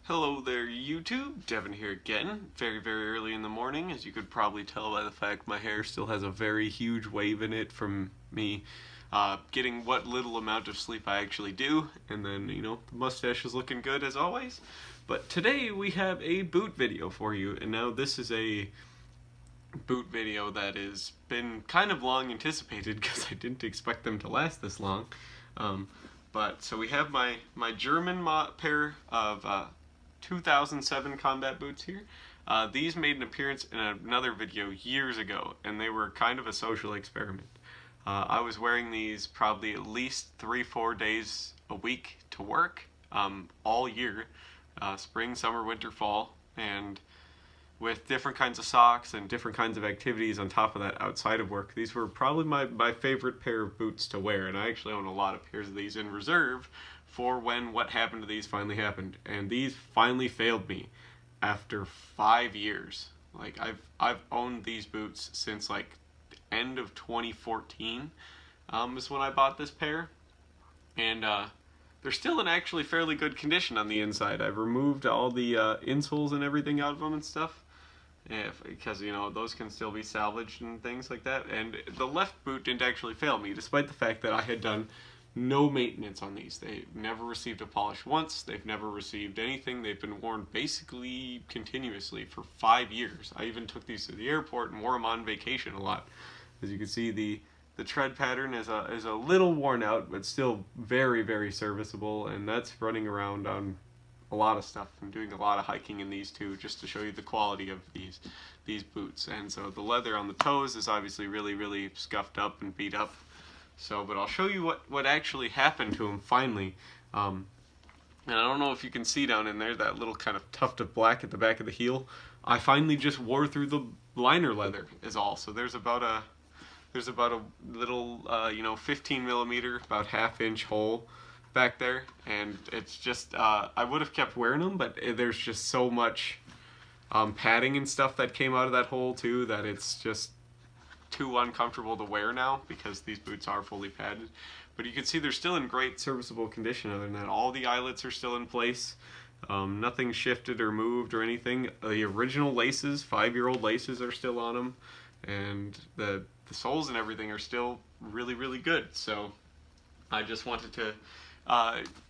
Hello there YouTube, Devin here again, very early in the morning. As you could probably tell by the fact my hair still has a very huge wave in it from me getting what little amount of sleep I actually do, and then, the mustache is looking good as always. But today we have a boot video for you, and now this is a boot video that has been kind of long anticipated because I didn't expect them to last this long. But so we have my German pair of 2007 combat boots here. These made an appearance in another video years ago, and they were kind of a social experiment. I was wearing these probably at least 3-4 days a week to work all year, spring, summer, winter, fall, and with different kinds of socks and different kinds of activities on top of that outside of work. These were probably my favorite pair of boots to wear, and I actually own a lot of pairs of these in reserve for when what happened to these finally happened. And these finally failed me after 5 years. Like, I've owned these boots since like end of 2014 is when I bought this pair, and they're still in actually fairly good condition on the inside. I've removed all the insoles and everything out of them and stuff, because those can still be salvaged and things like that. And the left boot didn't actually fail me, despite the fact that I had done no maintenance on these. They never received a polish once. They've never received anything. They've been worn basically continuously for 5 years. I even took these to the airport and wore them on vacation a lot. As you can see, the tread pattern is a little worn out, but still very serviceable, and that's running around on a lot of stuff. I'm doing a lot of hiking in these too, just to show you the quality of these boots. And so the leather on the toes is obviously really scuffed up and beat up. So, but I'll show you what actually happened to them finally. And I don't know if you can see down in there that little kind of tuft of black at the back of the heel. I finally just wore through the liner leather is all. So there's about a little 15 millimeter, about ½ inch hole back there, and it's just I would have kept wearing them, but there's just so much padding and stuff that came out of that hole too that it's just too uncomfortable to wear now, because these boots are fully padded. But you can see they're still in great serviceable condition. Other than that, all the eyelets are still in place. Nothing shifted or moved or anything. The original laces, 5-year-old laces, are still on them, and the soles and everything are still really good. So I just wanted to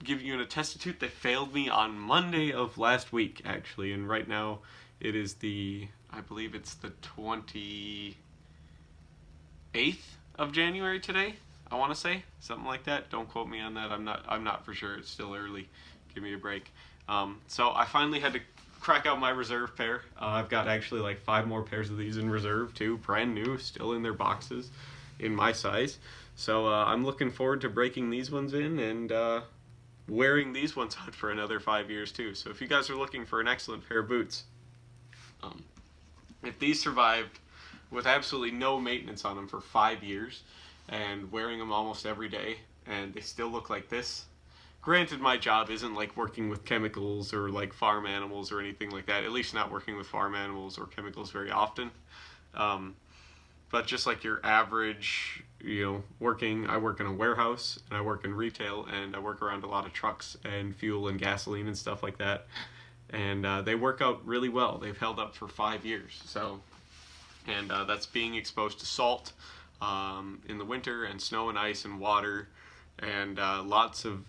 give you an attitude. They failed me on Monday of last week, actually, and right now it is I believe it's the 28th of January today, I want to say, something like that. Don't quote me on that. I'm not for sure. It's still early. Give me a break. So I finally had to crack out my reserve pair. I've got actually like 5 more pairs of these in reserve too, brand new, still in their boxes, in my size. So I'm looking forward to breaking these ones in and wearing these ones out for another 5 years too. So if you guys are looking for an excellent pair of boots, if these survived with absolutely no maintenance on them for 5 years and wearing them almost every day, and they still look like this. Granted, my job isn't like working with chemicals or like farm animals or anything like that, at least not working with farm animals or chemicals very often. But just like your average, I work in a warehouse, and I work in retail, and I work around a lot of trucks and fuel and gasoline and stuff like that. And they work out really well. They've held up for 5 years. So, and that's being exposed to salt in the winter, and snow and ice and water, and lots of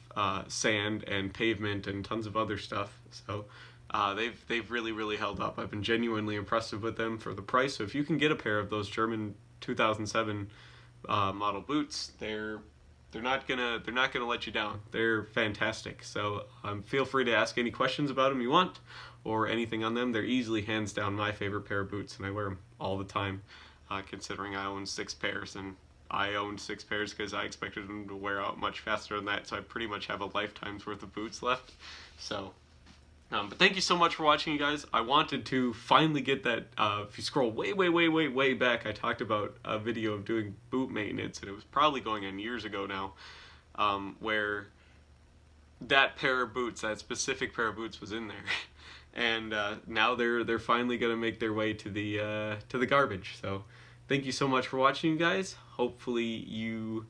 sand and pavement and tons of other stuff. So they've really held up. I've been genuinely impressed with them for the price. So if you can get a pair of those German 2007 model boots, they're not gonna let you down. They're fantastic. So feel free to ask any questions about them you want, or anything on them. They're easily hands down my favorite pair of boots, and I wear them all the time, considering I own 6 pairs, and I owned 6 pairs because I expected them to wear out much faster than that, so I pretty much have a lifetime's worth of boots left. So, but thank you so much for watching, you guys. I wanted to finally get that, if you scroll way back, I talked about a video of doing boot maintenance, and it was probably going on years ago now, where that pair of boots, that specific pair of boots, was in there. And now they're finally gonna make their way to the garbage. So thank you so much for watching, you guys. Hopefully you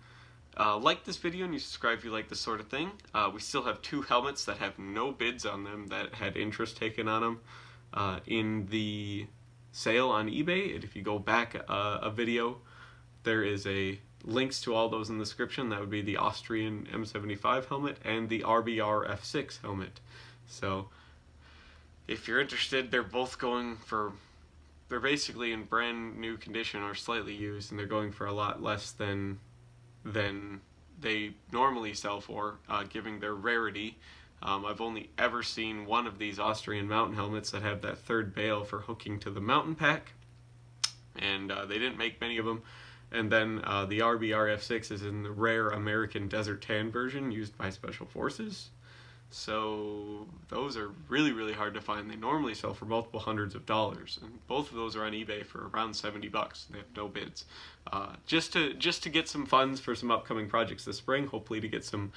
like this video and you subscribe if you like this sort of thing. We still have 2 helmets that have no bids on them that had interest taken on them in the sale on eBay. And if you go back a video, there is a links to all those in the description. That would be the Austrian M75 helmet and the RBR F6 helmet. So if you're interested, they're both going for, they're basically in brand new condition or slightly used, and they're going for a lot less than they normally sell for, given their rarity. I've only ever seen one of these Austrian mountain helmets that have that 3rd bail for hooking to the mountain pack, and they didn't make many of them. And then the RBR F6 is in the rare American Desert Tan version used by Special Forces. So those are really, really hard to find. They normally sell for multiple hundreds of dollars, and both of those are on eBay for around $70. They have no bids. Just to get some funds for some upcoming projects this spring. Hopefully to get some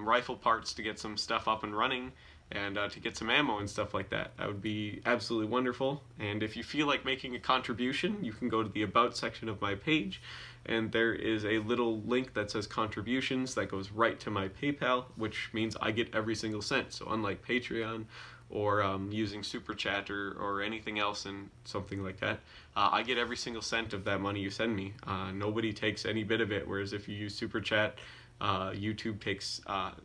rifle parts, to get some stuff up and running, and to get some ammo and stuff like that. That would be absolutely wonderful. And if you feel like making a contribution, you can go to the About section of my page, and there is a little link that says contributions that goes right to my PayPal, which means I get every single cent. So unlike Patreon or using Super Chat or anything else and something like that, I get every single cent of that money you send me. Nobody takes any bit of it, whereas if you use Super Chat, YouTube takes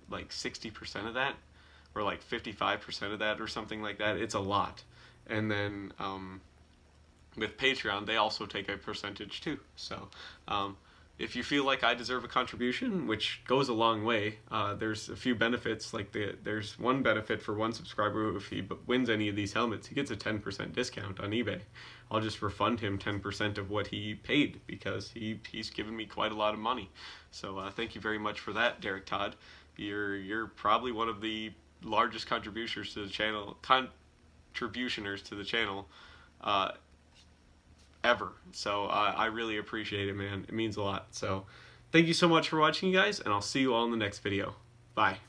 like 60% of that, or like 55% of that, or something like that. It's a lot. And then with Patreon, they also take a percentage too. So if you feel like I deserve a contribution, which goes a long way, there's a few benefits. Like there's one benefit for one subscriber. If he wins any of these helmets, he gets a 10% discount on eBay. I'll just refund him 10% of what he paid, because he's given me quite a lot of money. So thank you very much for that, Derek Todd. You're probably one of the largest contributioners to the channel, ever. So I really appreciate it, man. It means a lot. So thank you so much for watching, you guys, and I'll see you all in the next video. Bye.